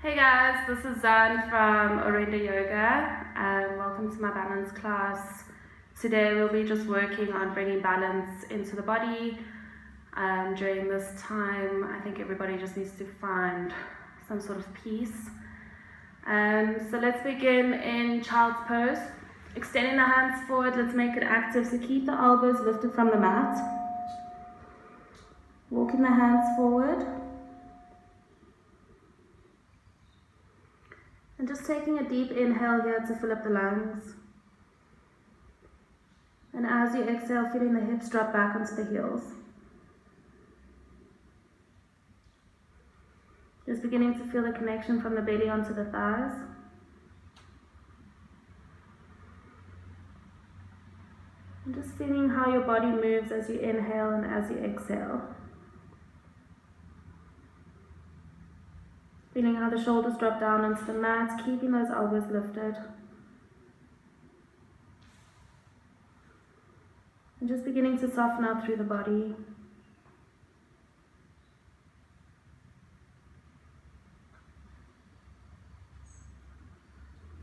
Hey guys, this is Zan from Orenda Yoga and welcome to my balance class. Today we'll be just working on bringing balance into the body. During this time, I think everybody just needs to find some sort of peace. So let's begin in child's pose. Extending the hands forward, let's make it active. So keep the elbows lifted from the mat. Walking the hands forward. And just taking a deep inhale here to fill up the lungs. And as you exhale, feeling the hips drop back onto the heels. Just beginning to feel the connection from the belly onto the thighs. And just feeling how your body moves as you inhale and as you exhale. Feeling how the shoulders drop down onto the mat, keeping those elbows lifted. And just beginning to soften out through the body.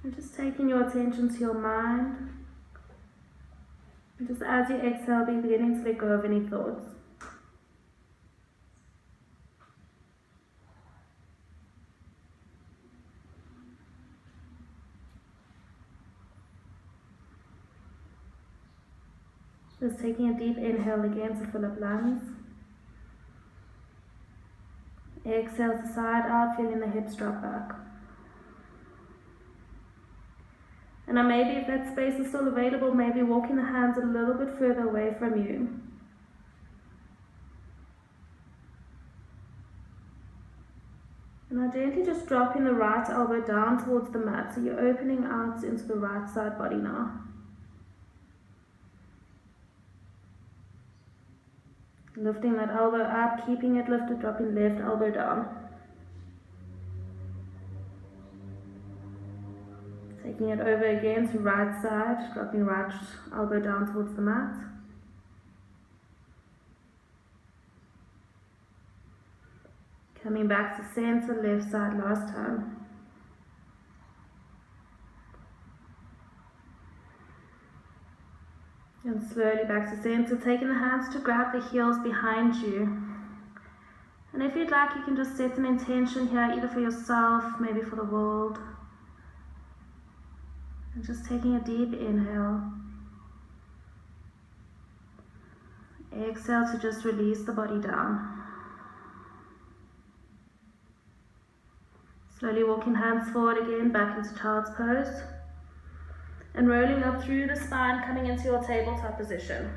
And just taking your attention to your mind. And just as you exhale, be beginning to let go of any thoughts. Just taking a deep inhale again to fill up lungs. Exhale to side out, feeling the hips drop back. And now maybe if that space is still available, maybe walking the hands a little bit further away from you. And now gently just dropping the right elbow down towards the mat, so you're opening out into the right side body now. Lifting that elbow up, keeping it lifted, dropping left elbow down. Taking it over again to right side, dropping right elbow down towards the mat. Coming back to center, left side last time. And slowly back to center, taking the hands to grab the heels behind you. And if you'd like, you can just set an intention here, either for yourself, maybe for the world. And just taking a deep inhale. Exhale to just release the body down. Slowly walking hands forward again, back into child's pose. And rolling up through the spine, coming into your tabletop position.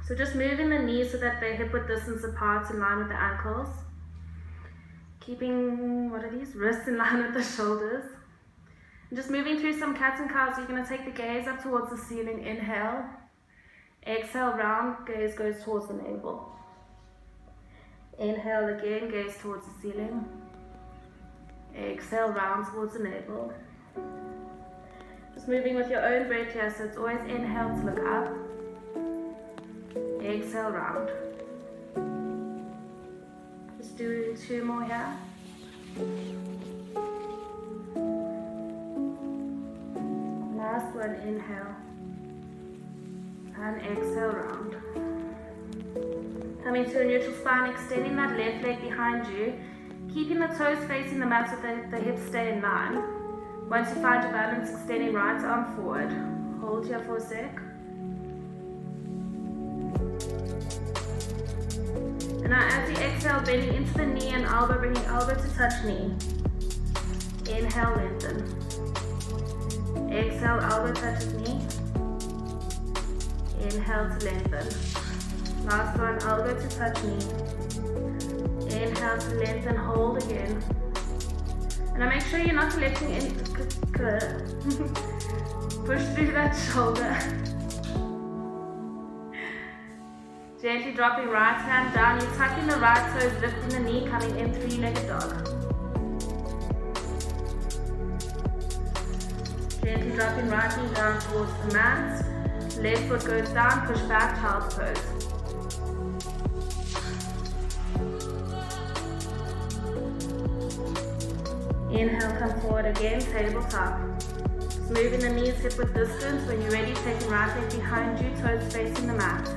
So just moving the knees so that they're hip width distance apart in line with the ankles. Keeping, wrists in line with the shoulders. And just moving through some cats and cows, you're going to take the gaze up towards the ceiling, inhale. Exhale, round, gaze goes towards the navel. Inhale again, gaze towards the ceiling. Exhale, round towards the navel. Just moving with your own breath here, so it's always inhale to look up. Exhale, round. Just do 2 more here. Last one, inhale. And exhale, round. Coming to a neutral spine, extending that left leg behind you. Keeping the toes facing the mat so that the hips stay in line. Once you find your balance, extending right arm forward. Hold here for a sec. And now as you exhale, bending into the knee and elbow, bringing elbow to touch knee. Inhale, lengthen. Exhale, elbow touches knee. Inhale to lengthen. Last one, elbow to touch knee. Inhale to lengthen, hold again. And now make sure you're not letting in, push through that shoulder. Gently dropping right hand down, you're tucking the right toes, lifting the knee, coming in, 3-legged dog. Gently dropping right knee down towards the mat. Left foot goes down, push back, child's pose. Inhale, come forward again, tabletop. Just moving the knees hip width distance. When you're ready, taking right leg behind you, toes facing the mat.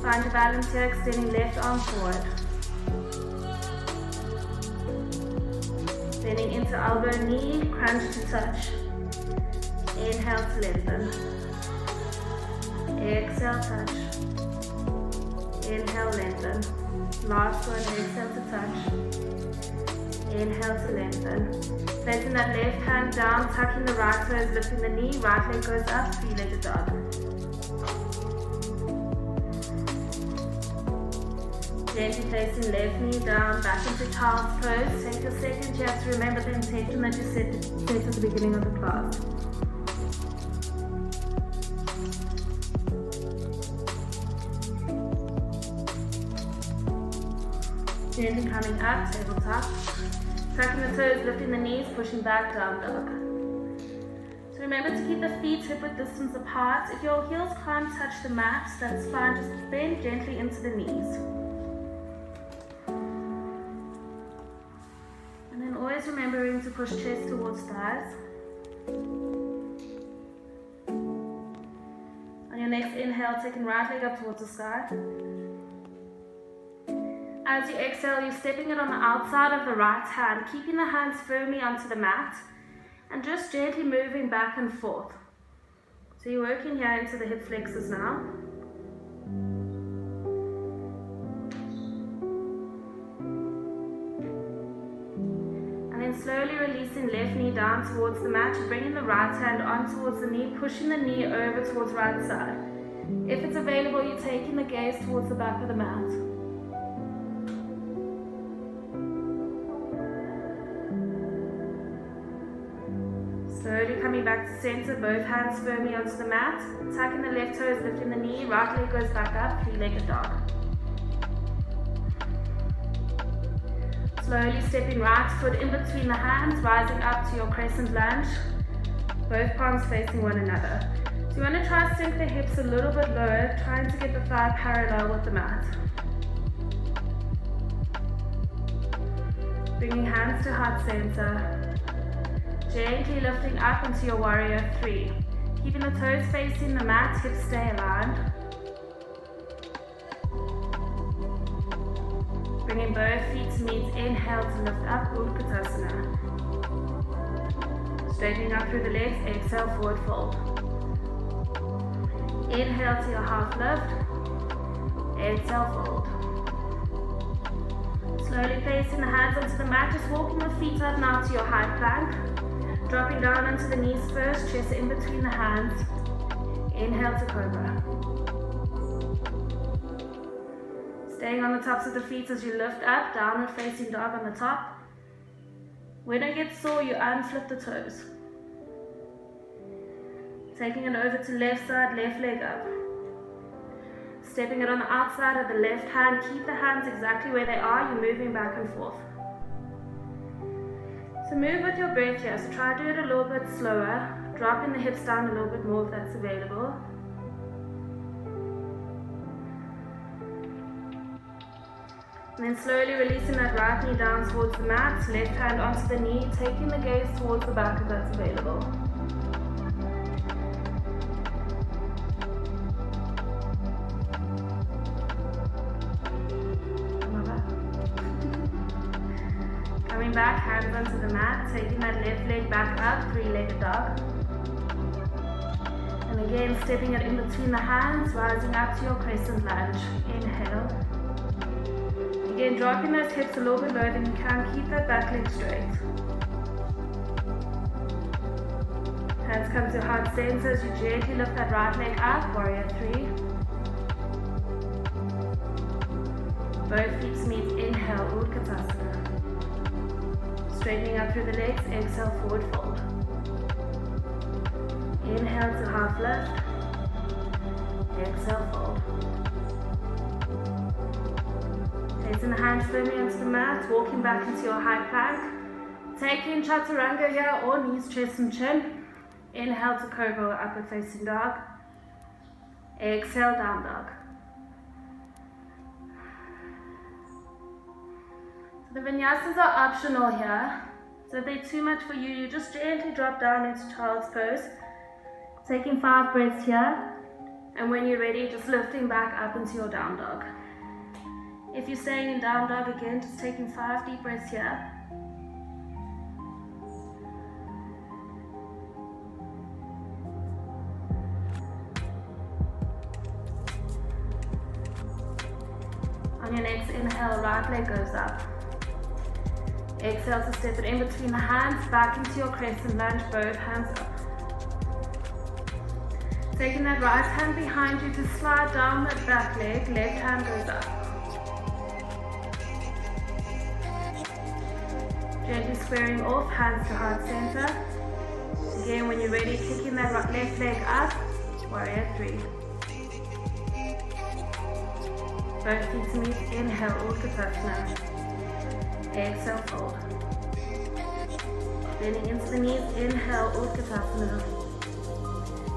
Find your balance here, extending left arm forward. Bending into elbow, knee, crunch to touch. Inhale to lengthen. Exhale, touch. Inhale, lengthen. Last one, exhale to touch. Inhale to lengthen. Placing that left hand down, tucking the right toes, lifting the knee, right leg goes up, three-legged dog. Gently placing left knee down, back into child's pose. Take a second here to remember the intention that you set at the beginning of the class. Gently coming up, tabletop. Tucking the toes, lifting the knees, pushing back, down dog. So remember to keep the feet hip width distance apart. If your heels can't touch the mat, that's fine. Just bend gently into the knees. And then always remembering to push chest towards thighs. On your next inhale, taking right leg up towards the sky. As you exhale, you're stepping it on the outside of the right hand, keeping the hands firmly onto the mat and just gently moving back and forth. So you're working here into the hip flexors now. And then slowly releasing left knee down towards the mat, bringing the right hand on towards the knee, pushing the knee over towards right side. If it's available, you're taking the gaze towards the back of the mat. Slowly coming back to center, both hands firmly onto the mat. Tucking the left toes, lifting the knee, right leg goes back up, three-legged dog. Slowly stepping right foot in between the hands, rising up to your crescent lunge. Both palms facing one another. So you want to try to sink the hips a little bit lower, trying to get the thigh parallel with the mat. Bringing hands to heart center. Gently lifting up into your warrior three. Keeping the toes facing the mat, hips stay aligned. Bringing both feet to meet, inhale to lift up, Utkatasana. Straightening up through the legs, exhale, forward fold. Inhale to your half lift, exhale, fold. Slowly placing the hands onto the mat, just walking the feet up now to your high plank. Dropping down onto the knees first, chest in between the hands. Inhale to cobra. Staying on the tops of the feet as you lift up, downward facing dog on the top. When it gets sore, you unflip the toes. Taking it over to left side, left leg up. Stepping it on the outside of the left hand, keep the hands exactly where they are, you're moving back and forth. So move with your breath here, so try to do it a little bit slower, dropping the hips down a little bit more if that's available. And then slowly releasing that right knee down towards the mat, left hand onto the knee, taking the gaze towards the back if that's available. Coming back, hands onto the mat, taking that left leg back up, three-legged dog. And again, stepping it in between the hands, rising up to your crescent lunge. Inhale. Again, dropping those hips a little bit lower than you can, keep that back leg straight. Hands come to heart center as you gently lift that right leg up, warrior three. Both feet meet, inhale, Utkatasana. Straightening up through the legs, exhale, forward fold. Inhale to half lift, exhale, fold. Placing the hands firmly onto the mat, walking back into your high plank. Taking chaturanga here, or knees, chest and chin. Inhale to cobra or upward facing dog. Exhale, down dog. The vinyasas are optional here. So if they're too much for you, you just gently drop down into child's pose. Taking 5 breaths here. And when you're ready, just lifting back up into your down dog. If you're staying in down dog again, just taking 5 deep breaths here. On your next inhale, right leg goes up. Exhale to step it in between the hands, back into your crescent lunge, both hands up. Taking that right hand behind you to slide down that back leg, left hand goes up. Gently squaring off, hands to heart center. Again, when you're ready, kicking that left leg up, warrior 3. Both feet to meet, inhale, Utkatasana. Exhale, fold. Bending into the knees, inhale, Utkatasana.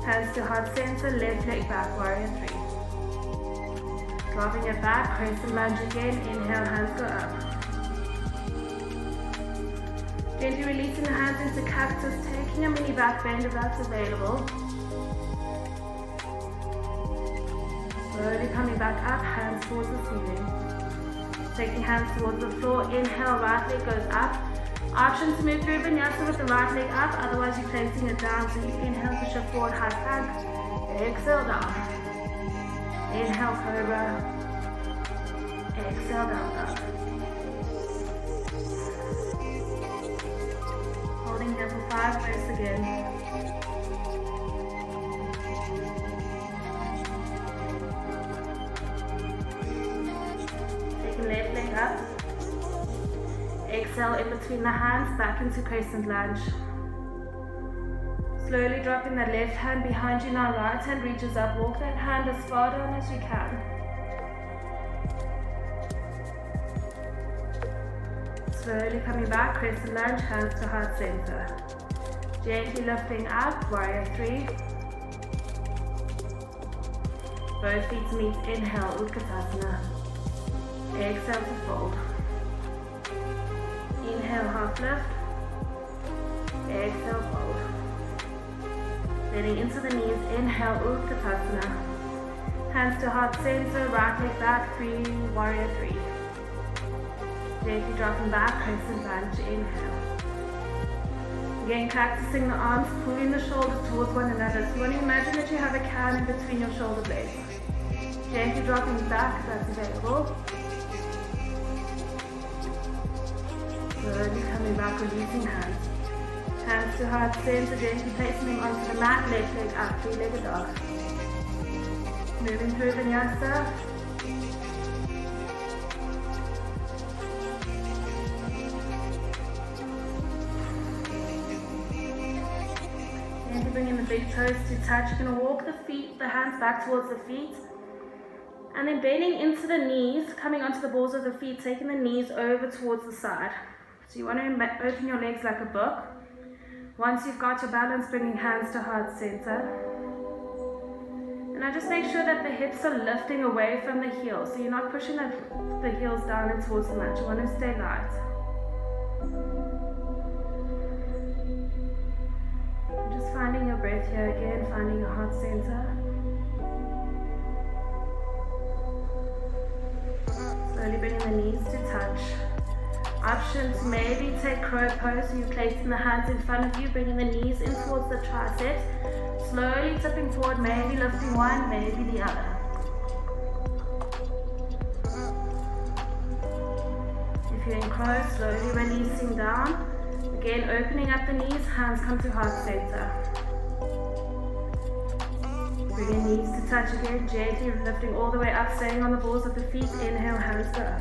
Hands to heart center, left leg back, warrior 3. Dropping it back, crescent lunge again, inhale, hands go up. Gently releasing the hands into cactus, taking a mini back bend if that's available. Slowly coming back up, hands towards the ceiling. Taking hands towards the floor, inhale, right leg goes up. Option to move through vinyasa with the right leg up, otherwise you're placing it down. So you inhale to shift forward, high plank. Exhale down. Inhale, cobra. Exhale, down dog. Holding here for 5 breaths again. Left leg up. Exhale in between the hands, back into crescent lunge. Slowly dropping that left hand behind you, now right hand reaches up. Walk that hand as far down as you can. Slowly coming back, crescent lunge, hands to heart center. Gently lifting up, warrior 3. Both feet meet, inhale, Utkatasana. Exhale to fold. Inhale, half lift. Exhale, fold. Bending into the knees, inhale, Utkatasana. Hands to heart center, right leg back, 3, warrior 3. Gently dropping back, crescent lunge, inhale. Again, practicing the arms, pulling the shoulders towards one another. So you want to imagine that you have a can in between your shoulder blades. Gently dropping back if that's available. Slowly coming back, releasing hands. Hands to heart center, gently placing them onto the mat, left leg up, 3-legged dog. Moving through vinyasa. Gently bringing the big toes to touch. You're going to walk the hands back towards the feet. And then bending into the knees, coming onto the balls of the feet, taking the knees over towards the side. So you want to open your legs like a book. Once you've got your balance, bringing hands to heart center. And now just make sure that the hips are lifting away from the heels. So you're not pushing the heels down and towards the mat. You want to stay light. Just finding your breath here again, finding your heart center. Slowly bringing the knees to touch. Option to maybe take crow pose, so you're placing the hands in front of you, bringing the knees in towards the triceps. Slowly tipping forward, maybe lifting one, maybe the other. If you're in crow, slowly releasing down. Again, opening up the knees, hands come to heart center. Bringing knees to touch again, gently lifting all the way up, staying on the balls of the feet. Inhale, hands go up.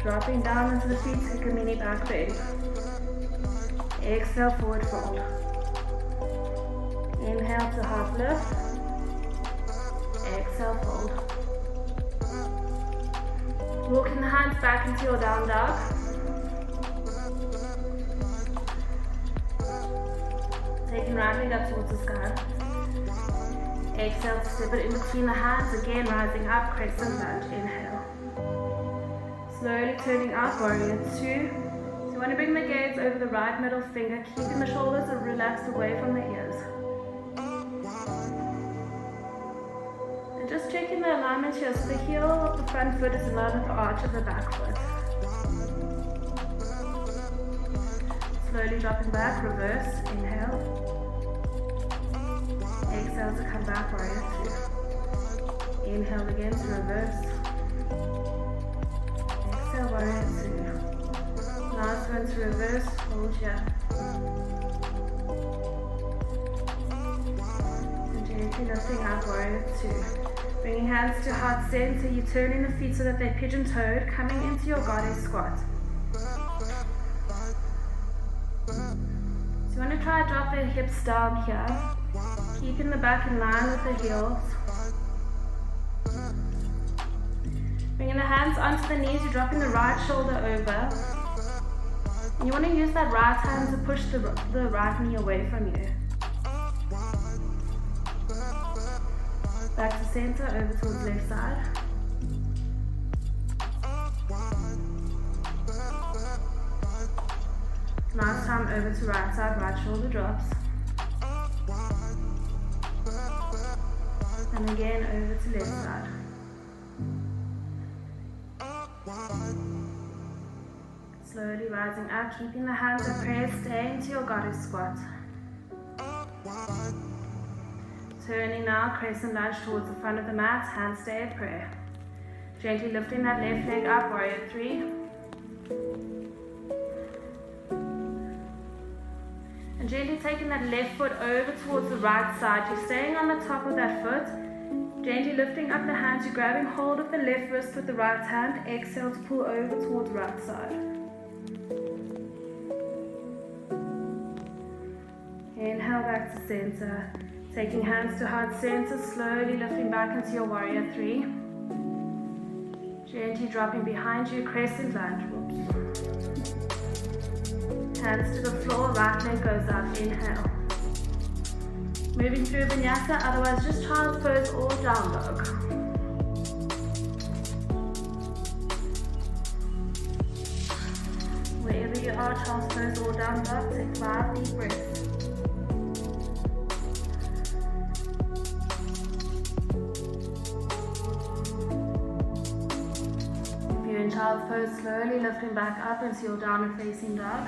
Dropping down into the feet, take a mini back bend. Exhale, forward fold. Inhale to half lift. Exhale, fold. Walking the hands back into your down dog. Taking right leg up towards the sky. Exhale to step it in between the hands. Again, rising up, crescent lunge. Inhale. Slowly turning up, warrior 2. You want to bring the gaze over the right middle finger, keeping the shoulders relaxed away from the ears. And just checking the alignment here, so the heel of the front foot is aligned with the arch of the back foot. Slowly dropping back, reverse, inhale. Exhale to come back, warrior two. Inhale again to reverse. Exhale, warrior two. Last one to reverse, hold here. And gently lifting up, warrior two. Bringing hands to heart center, you're turning the feet so that they're pigeon-toed, coming into your goddess squat. So you want to try to drop the hips down here, keeping the back in line with the heels. Bringing the hands onto the knees, you're dropping the right shoulder over. And you want to use that right hand to push the right knee away from you. Back to center, over towards left side. Last time over to right side, right shoulder drops. And again over to left side. Slowly rising up, keeping the hands at prayer, staying to your goddess squat. Turning now, crescent lunge towards the front of the mat, hands stay at prayer. Gently lifting that left leg up, warrior three. And gently taking that left foot over towards the right side. You're staying on the top of that foot. Gently lifting up the hands, you're grabbing hold of the left wrist with the right hand. Exhale to pull over towards right side. Inhale back to center. Taking hands to heart center, slowly lifting back into your warrior three. Gently dropping behind you, crescent lunge. Hands to the floor, right leg goes up, inhale. Moving through vinyasa, otherwise just child's pose or down dog. Wherever you are, child's pose or down dog, take 5 deep breaths. If you're in child's pose, slowly lifting back up into your downward facing dog.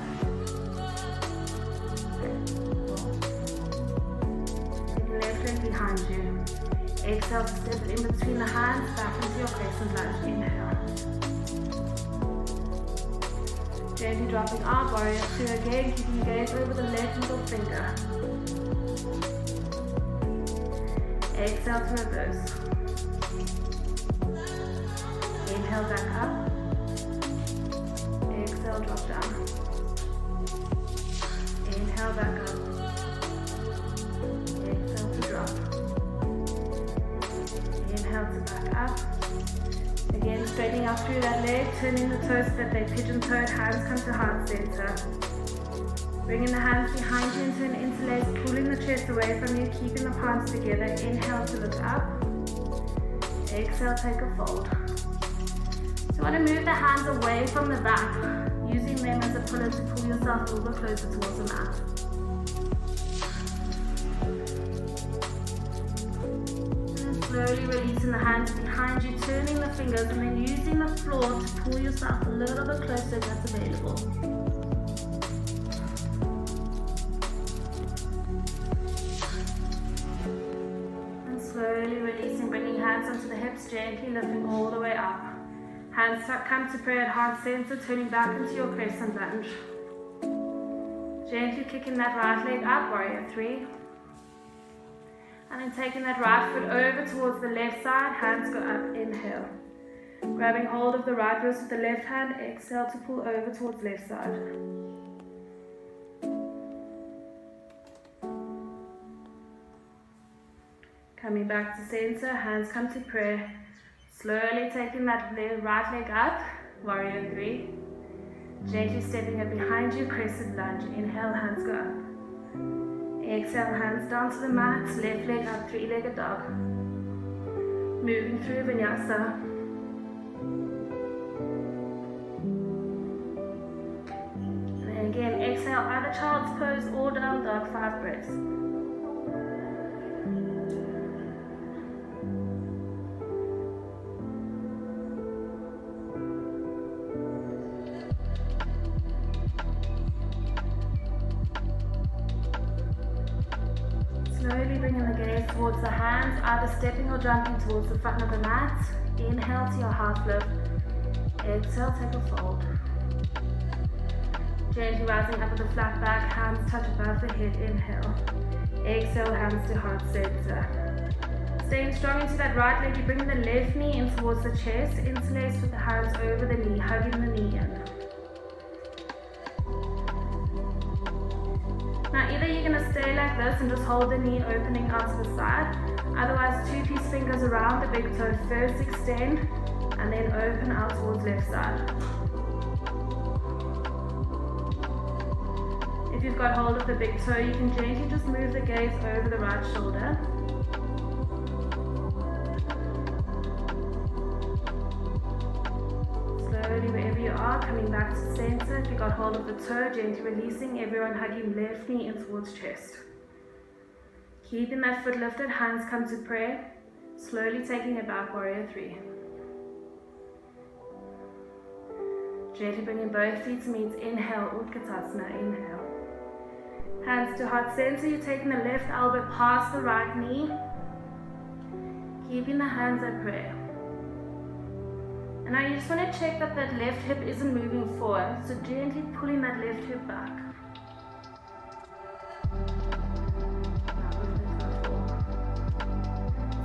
Behind you. Exhale to step in between the hands, back into your crescent lunge. Inhale. Gently dropping out, warrior two again, keeping your gaze over the left middle finger. Exhale to reverse. Inhale back up. Exhale, drop down. Inhale back up. Inhale to back up. Again, straightening up through that leg, turning the toes so that they pigeon-toed, hands come to heart center. Bringing the hands behind you into an interlace, pulling the chest away from you, keeping the palms together. Inhale to look up. Exhale, take a fold. So you want to move the hands away from the back, using them as a pillow to pull yourself a little bit closer towards the mat. Slowly releasing the hands behind you, turning the fingers, and then using the floor to pull yourself a little bit closer if that's available. And slowly releasing, bringing hands onto the hips, gently lifting all the way up. Hands come to prayer at heart center, turning back into your crescent lunge. Gently kicking that right leg up, warrior three. And then taking that right foot over towards the left side, hands go up, inhale. Grabbing hold of the right wrist with the left hand, exhale to pull over towards left side. Coming back to center, hands come to prayer. Slowly taking that right leg up, warrior three. Gently stepping it behind you, crescent lunge. Inhale, hands go up. Exhale, hands down to the mat, left leg up, three-legged dog. Moving through vinyasa. exhale, either child's pose or down dog, 5 breaths. Slowly bringing the gaze towards the hands, either stepping or jumping towards the front of the mat. Inhale to your half lift. Exhale, take a fold. Gently rising up with a flat back, hands touch above the head. Inhale. Exhale, hands to heart center. Staying strong into that right leg, you bring the left knee in towards the chest. Interlace with the hands over the knee, hugging the knee in. Now either you're going to stay like this and just hold the knee opening out to the side. Otherwise, 2-piece fingers around the big toe. First extend and then open out towards left side. If you've got hold of the big toe, you can gently just move the gaze over the right shoulder. Slowly, wherever you are, coming back to center. If you got hold of the toe, gently releasing. Everyone hugging left knee in towards chest. Keeping that foot lifted, hands come to prayer. Slowly taking it back, warrior 3. Gently bringing both feet to meet. Inhale, Utkatasana, inhale. Hands to heart center, you're taking the left elbow past the right knee. Keeping the hands at prayer. And now you just want to check that that left hip isn't moving forward. So gently pulling that left hip back.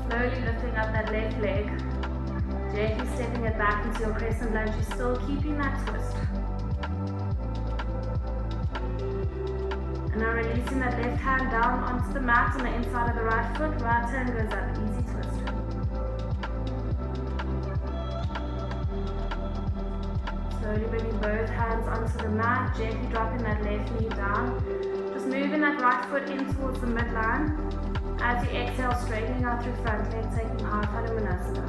Slowly lifting up that left leg. Gently stepping it back into your crescent lunge. You're still keeping that twist. And now releasing that left hand down onto the mat on the inside of the right foot. Right hand goes up. Easy twist. Slowly bringing both hands onto the mat. Gently dropping that left knee down. Just moving that right foot in towards the midline. As you exhale, straightening out through front leg, taking half Hanumanasana.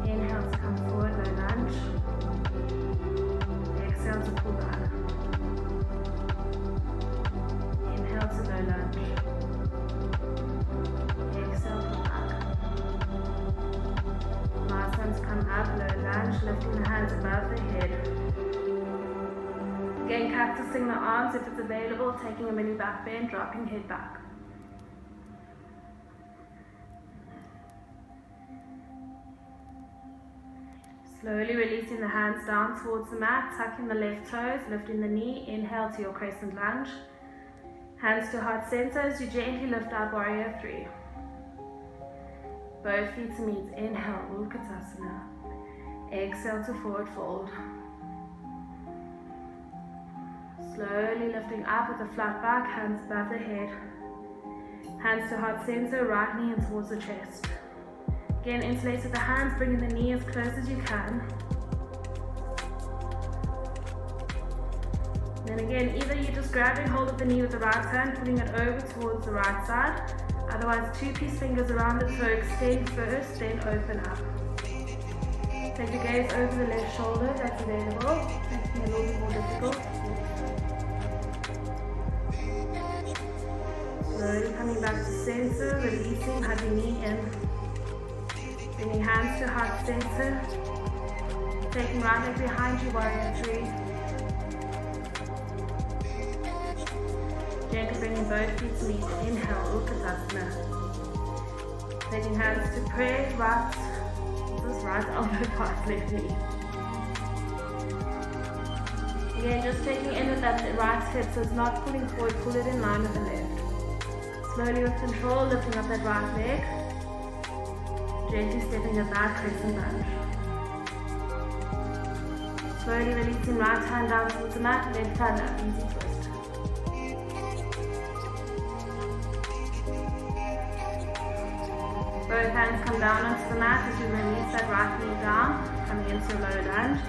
Inhale to come forward, low lunge. Exhale to pull back. Inhale to low lunge. Exhale, pull back. Last one to come up, low lunge, lifting the hands above the head. Again, cactusing the arms if it's available, taking a mini back bend, dropping head back. Slowly releasing the hands down towards the mat, tucking the left toes, lifting the knee. Inhale to your crescent lunge. Hands to heart center as you gently lift up, warrior 3. Both feet to meet. Inhale, Utkatasana. Exhale to forward fold. Slowly lifting up with a flat back, hands above the head. Hands to heart center, right knee in towards the chest. Again, interlace with the hands, bringing the knee as close as you can. Then again, either you're just grabbing hold of the knee with the right hand, putting it over towards the right side. Otherwise, 2-piece fingers around the toe, extend first, then open up. Take your gaze over the left shoulder, that's available. Making it a little bit more difficult. Slowly coming back to center, releasing, hugging knee in. Bringing hands to heart center. Taking right leg behind you, warrior 3. Gently bringing both feet to meet. Inhale, Utkatasana. Taking hands to prayer, right elbow past left knee. Again, just taking in with that right hip, so it's not pulling forward, pull it in line with the left. Slowly with control, lifting up that right leg. Gently stepping it back, crescent lunge. Slowly releasing right hand down towards the mat, left hand up, easy twist. Both hands come down onto the mat as you release that right knee down, coming into a low lunge.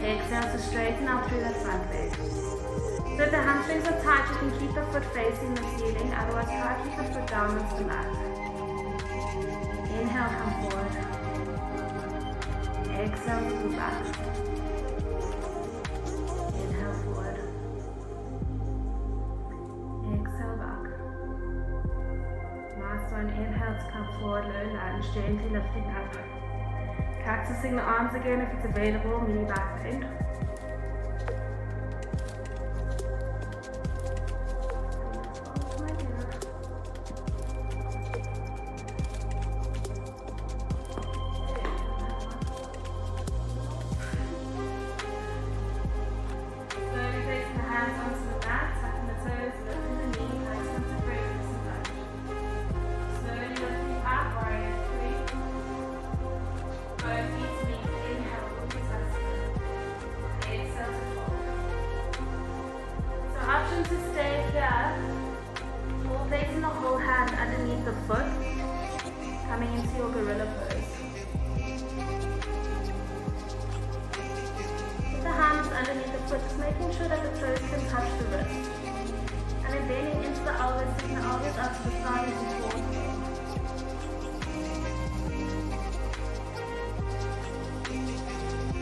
Exhale to straighten out through that front leg. So if the hamstrings are tight, you can keep the foot facing the ceiling, otherwise try to keep the foot down onto the mat. Inhale, come forward. Exhale to pull back. Inhale forward. Exhale back. Last one, inhale to come forward, low lunge, gently lifting up. Cactusing the arms again if it's available, mini back bend. To stay here, or placing the whole hand underneath the foot, coming into your gorilla pose. With the hands underneath the foot, just making sure that the toes can touch the wrist. And then bending into the elbows, taking the elbows up to the side as you fall.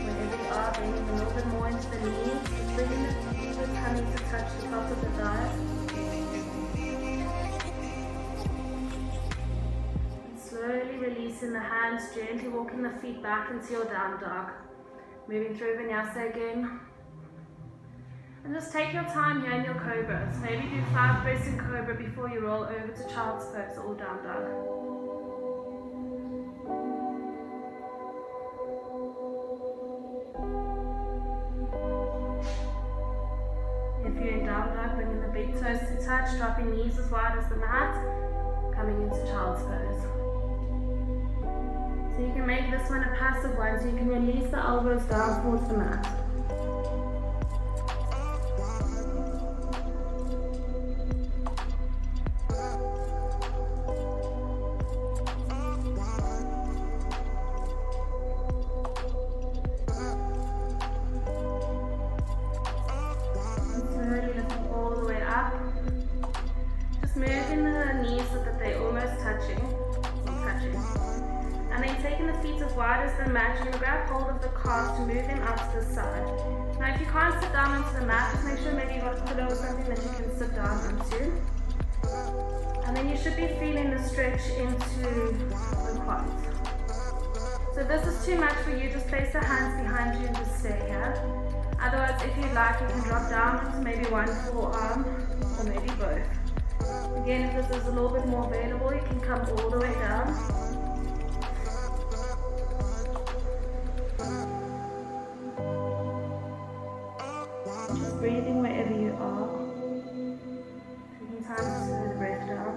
Wherever you are, bending a little bit more into the knees, just bringing the tummy to touch the top of the thighs. And slowly releasing the hands, gently walking the feet back into your down dog. Moving through vinyasa again. And just take your time here in your cobra. So maybe do 5 breaths in cobra before you roll over to child's pose or down dog. If you're in down dog, bringing the big toes to touch, dropping knees as wide as the mat, coming into child's pose. So you can make this one a passive one, so you can release the elbows down towards the mat. Moving the knees so that they're almost touching. And then taking the feet as wide as the mat, you can grab hold of the calves to move them out to the side. Now if you can't sit down onto the mat, just make sure maybe you've got a pillow or something that you can sit down onto. And then you should be feeling the stretch into the quads. So if this is too much for you, just place the hands behind you and just stay here. Otherwise, if you'd like, you can drop down onto maybe one forearm or maybe both. Again, if this is a little bit more available, you can come all the way down. Just breathing wherever you are. Taking time to slow the breath down.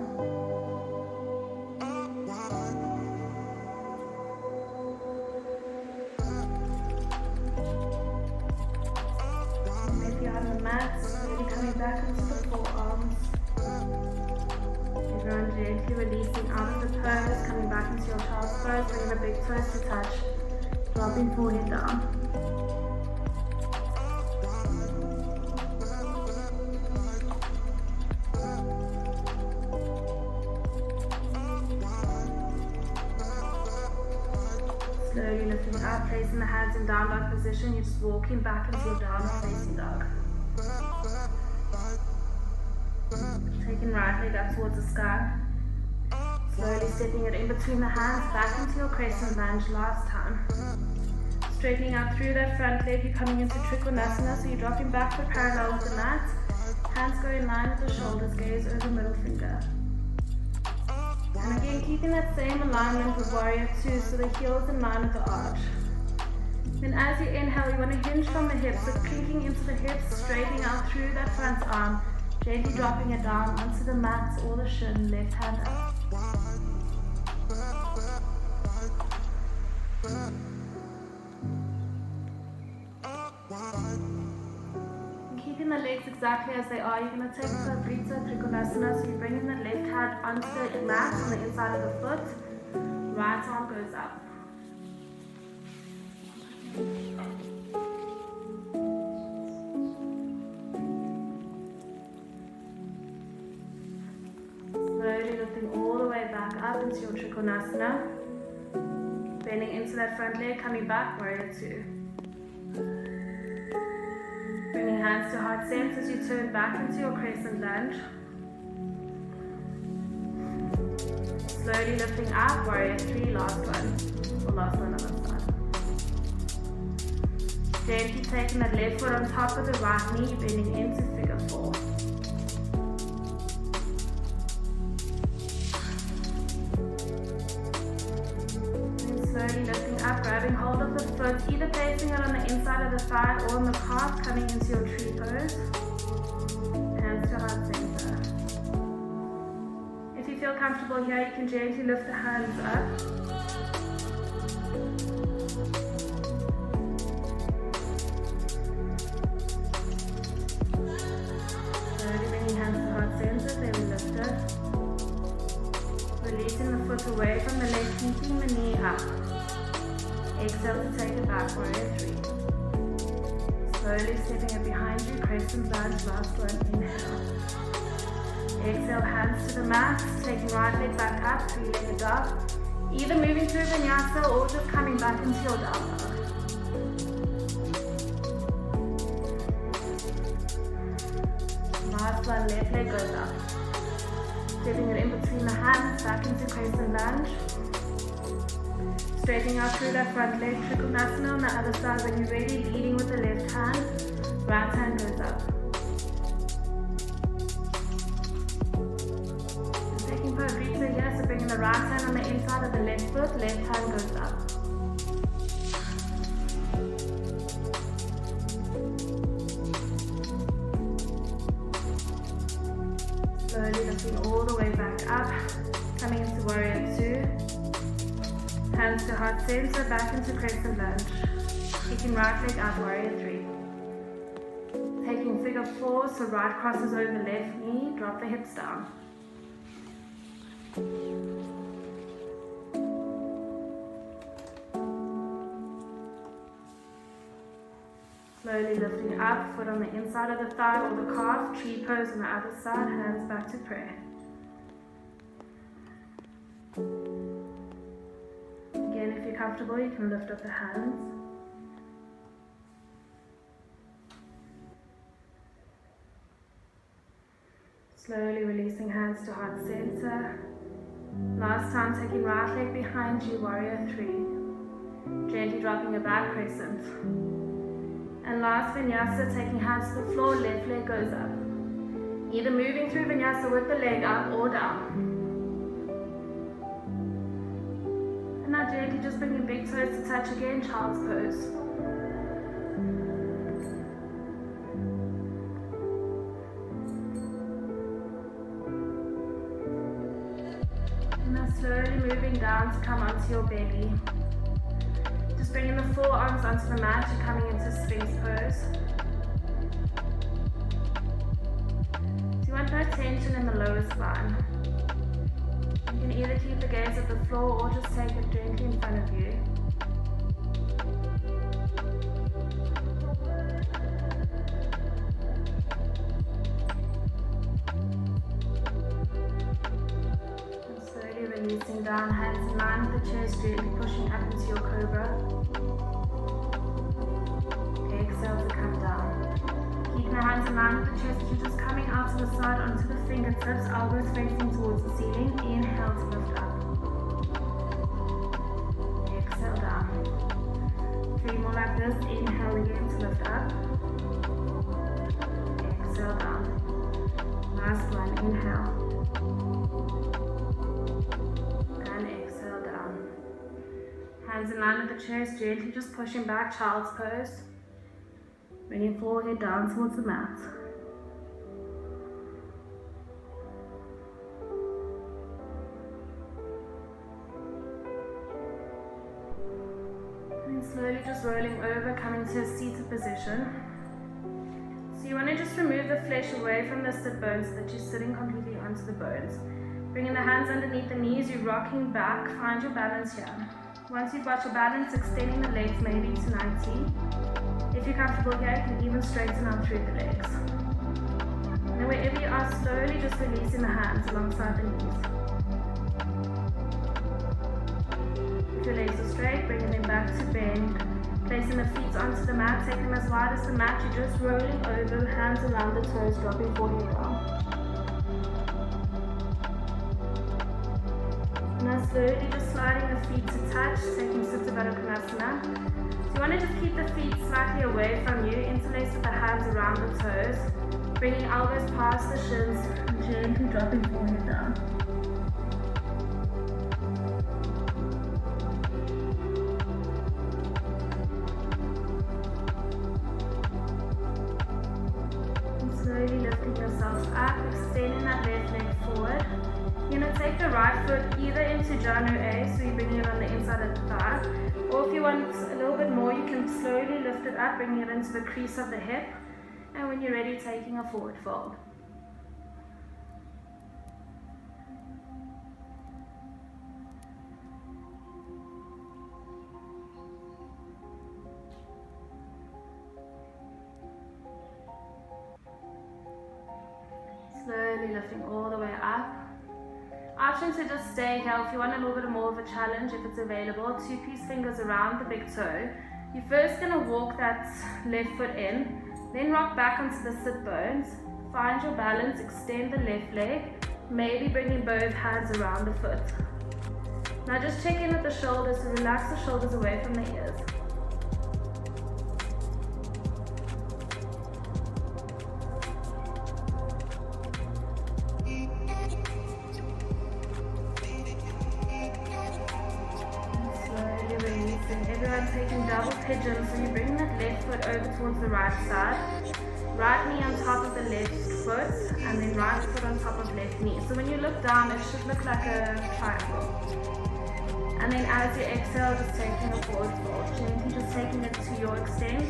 And if you're on the mat, slowly coming back into the forearms. Everyone gently releasing out of the pose, coming back into your child's pose, bringing the big toes to touch, dropping forehead down. Slowly lifting up, placing the hands in down dog position, you're just walking back into your downward facing dog. Taking right leg up towards the sky. Slowly stepping it in between the hands, back into your crescent lunge last time. Straightening out through that front leg, you're coming into Trikonasana, so you're dropping back for parallel with the mat. Hands go in line with the shoulders, gaze over middle finger. And again, keeping that same alignment with Warrior 2, so the heels in line with the arch. Then as you inhale, you want to hinge from the hips, so clinking into the hips, straightening out through that front arm. Gently dropping it down onto the mat or the shin, left hand up. And keeping the legs exactly as they are, you're going to take the Vrita Trikonasana, so you're bringing the left hand onto the mat on the inside of the foot, right arm goes up. Slowly lifting all the way back up into your Trikonasana. Bending into that front leg, coming back, warrior two. Bringing hands to heart center as you turn back into your crescent lunge. Slowly lifting up, warrior three, last one. Or last one on the side. Gently taking that left foot on top of the right knee, bending into figure four. And slowly lifting up, grabbing hold of the foot, either placing it on the inside of the thigh or on the calf, coming into your tree pose. Hands to heart center. If you feel comfortable here, you can gently lift the hands up. Away from the leg, keeping the knee up. Exhale to take it back, warrior three. Slowly stepping it behind you, crescent lunge, last one, inhale. Exhale, hands to the mat, taking right leg back up, three-legged dog. Either moving through vinyasa or just coming back into your down dog. Last one, left leg goes up. Stepping it in between the hands, back into crescent lunge. Straightening out through that front leg, trikonasana on the other side. When you're ready, leading with the left hand, right hand goes up. Just taking Parivrtta here, so bringing the right hand on the inside of the left foot, left hand goes up. Slowly lifting all the way back up, coming into warrior two. Hands to heart center, back into crescent lunge. Kicking right leg up, warrior three. Taking figure four, so right crosses over left knee, drop the hips down. Slowly lifting up, foot on the inside of the thigh or the calf, tree pose on the other side, hands back to prayer. Again, if you're comfortable, you can lift up the hands. Slowly releasing hands to heart center. Last time, taking right leg behind you, warrior three. Gently dropping it back, crescent. And last vinyasa, taking hands to the floor, left leg goes up. Either moving through vinyasa with the leg up or down. And now gently just bring your big toes to touch again, child's pose. And now slowly moving down to come onto your belly. Just bringing the forearms onto the mat, you're coming into Sphinx pose. So you want no tension in the lower spine. You can either keep the gaze at the floor or just take it gently in front of you. And slowly releasing down, hands in line with the chest, gently pushing up into your cobra. Exhale to come down. Keeping the hands in line with the chest, you're just coming out to the side onto the fingertips, elbows facing towards the ceiling. Inhale to lift up. Exhale down. Three more like this. Inhale again to lift up. Exhale down. Last one. Inhale. And exhale down. Hands in line with the chest, gently just pushing back, child's pose. Bring your forehead down towards the mat. And slowly just rolling over, coming to a seated position. So you want to just remove the flesh away from the sit bones so that you're sitting completely onto the bones. Bringing the hands underneath the knees, you're rocking back, find your balance here. Once you've got your balance, extending the legs maybe to 90. If you're comfortable here, you can even straighten out through the legs. And then wherever you are, slowly just releasing the hands alongside the knees. If your legs are straight, back to bend. Placing the feet onto the mat, take them as wide as the mat. You're just rolling over, hands around the toes, dropping forehead down. Now slowly just sliding the feet to touch, taking Supta Baddha Konasana. So you want to just keep the feet slightly away from you, interlace with the hands around the toes, bringing elbows past the shins, and gently dropping forehead down. Slowly lifting yourself up, extending that left leg forward. You're going to take the right foot either into Janu A, so you're bringing it on the inside of the thigh, or if you want a little bit more, you can slowly lift it up, bringing it into the crease of the hip, and when you're ready, taking a forward fold. Slowly lifting all the way up. Option to just stay here if you want a little bit more of a challenge, if it's available. 2-piece fingers around the big toe. You're first going to walk that left foot in, then rock back onto the sit bones. Find your balance, extend the left leg, maybe bringing both hands around the foot. Now just check in with the shoulders, so relax the shoulders away from the ears. Everyone taking double pigeon, so you bring that left foot over towards the right side, right knee on top of the left foot, and then right foot on top of left knee. So when you look down, it should look like a triangle. And then as you exhale, just taking a forward fold, gently just taking it to your extent.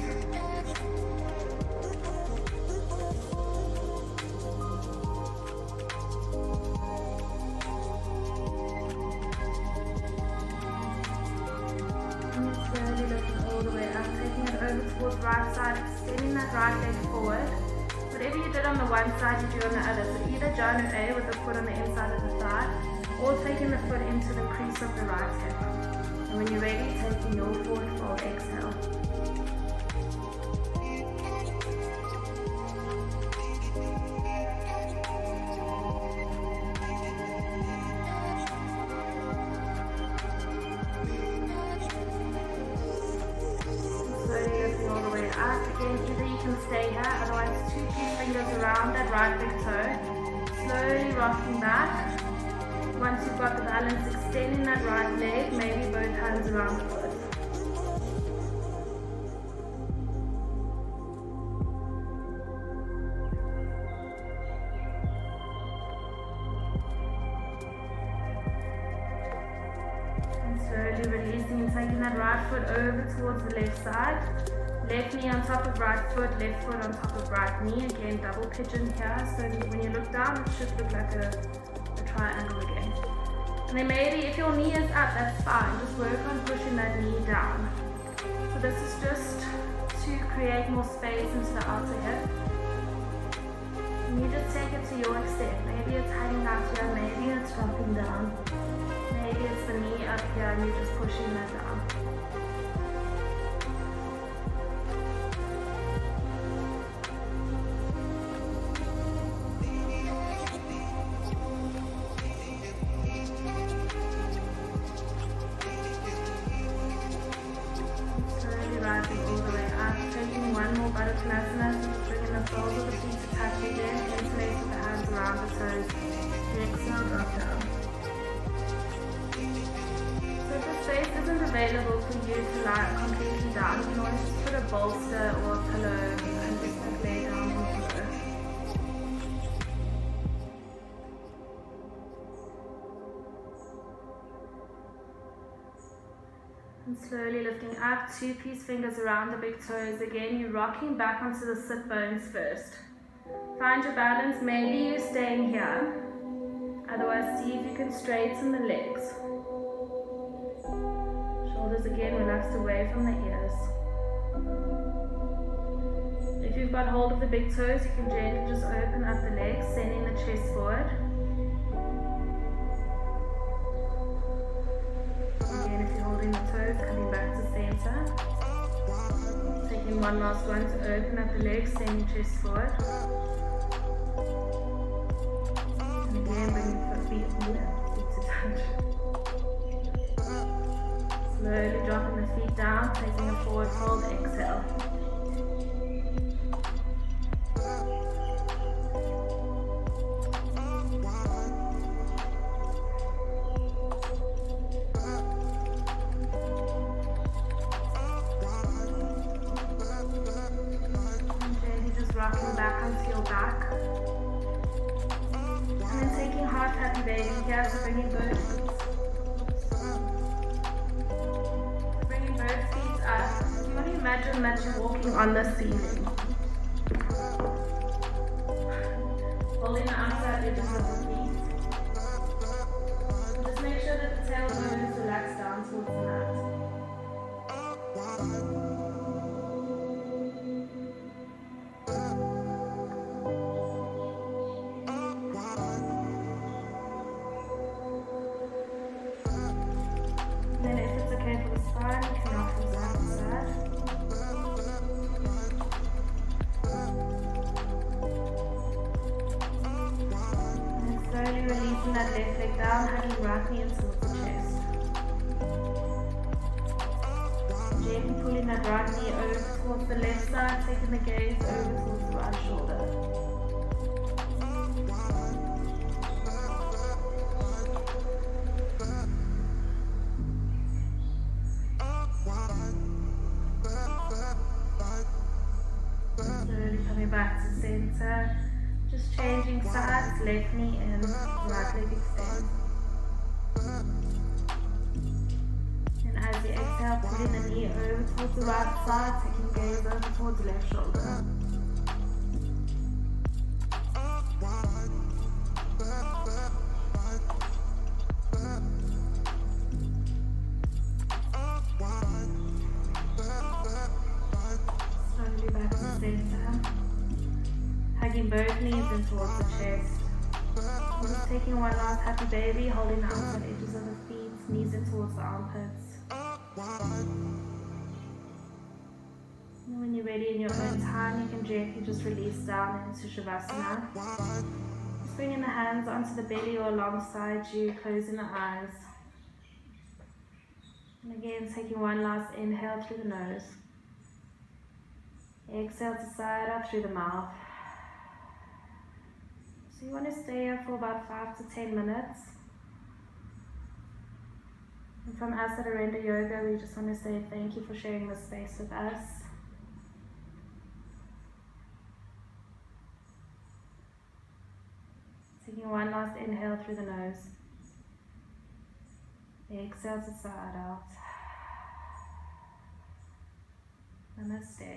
Slowly lifting all the way up, taking it over towards right side, extending that right leg forward. Whatever you did on the one side, you do on the other. So either Janu A with the foot on the inside of the thigh, or taking the foot into the crease of the right hip. And when you're ready, taking your forward fold, exhale. Again, either you can stay here, otherwise 2-piece fingers around that right big toe, slowly rocking back. Once you've got the balance, extending that right leg, maybe both hands around the foot. And slowly releasing and taking that right foot over towards the left side. Left knee on top of right foot, left foot on top of right knee. Again, double pigeon here. So when you look down, it should look like a triangle again. And then maybe if your knee is up, that's fine. Just work on pushing that knee down. So this is just to create more space into the outer hip. And you just take it to your extent. Maybe it's hanging out here, maybe it's dropping down. Maybe it's the knee up here and you're just pushing that down. Rising all the way up, taking one more Baddha Konasana, so just bringing the soles of the feet to touch again, interlace with the hands around the toes, exhale, drop down. So if the space isn't available for you to lie completely down, you can always just put a bolster or a pillow and just lay down on the pillow. And slowly lifting up, 2-piece fingers around the big toes. Again, you're rocking back onto the sit bones first. Find your balance, maybe you're staying here. Otherwise, see if you can straighten the legs. Shoulders again relaxed away from the ears. If you've got hold of the big toes, you can gently just open up the legs, sending the chest forward. Again, if you're holding the toes, coming back to center. Taking one last one to open up the legs, sending chest forward. And again, bringing the feet to touch. Slowly dropping the feet down, taking a forward fold, exhale. Rocking back onto your back, and then taking half happy baby here, so bringing both feet up. You want to imagine that you're walking on the ceiling, holding the outside edges of the feet. Just make sure that the tailbone is relaxed down towards the mat. Releasing that left leg down, hugging right knee into the chest. Gently pulling that right knee over towards the left side, taking the gaze over towards the right shoulder. Slowly coming back to center. Just changing sides, left knee in, right leg extend. And as you exhale, pulling the knee over towards the right side, taking gaze over towards the left shoulder. Slowly back to center. Hugging both knees in towards the chest. And just taking one last happy baby, holding the outside edges of the feet, knees in towards the armpits. And when you're ready in your own time, you can gently just release down into Shavasana. Just bringing the hands onto the belly or alongside you, closing the eyes. And again, taking one last inhale through the nose. Exhale to side out through the mouth. So you want to stay here for about 5 to 10 minutes. And from us at Orenda Yoga, we just want to say thank you for sharing this space with us. Taking one last inhale through the nose. Exhale to side out. Namaste.